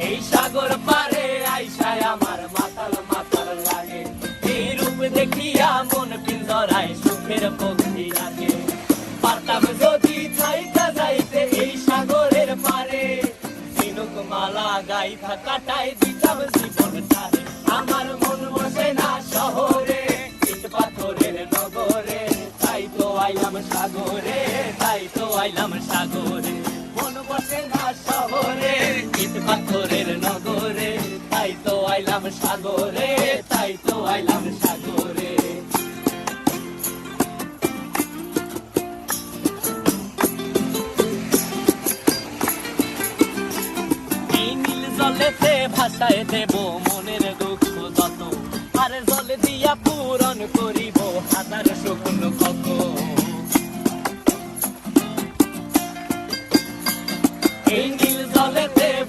এই সাগর পারে আইসায় আমার মাতাল মাতাল লাগে, এই রূপ দেখিয়া মন পিঞ্জরায় সুখের পক্ষী রাখে। পারতাম যদি থাইকা যাইতে এই সাগরের পারে, ঝিনুক মালা গাইথা কাটাই দিতাম জীবনটারে। আমার মন বসে না শহরে, ইট পাথরের নগরে, তাই তো আইলাম সাগরে, তাই তো আইলাম সাগরে। মন বসে না শহরে, ইট পাথরের নগরে, তাই তো আইলাম সাগরে, তাই তো আইলাম সাগরে। এই নীল জলেতে ভাসায় দেব মনের দুঃখ যত, আর জলে দিয়া পূরণ করিব হাজার শুকনো কত। এই নীল জলেতে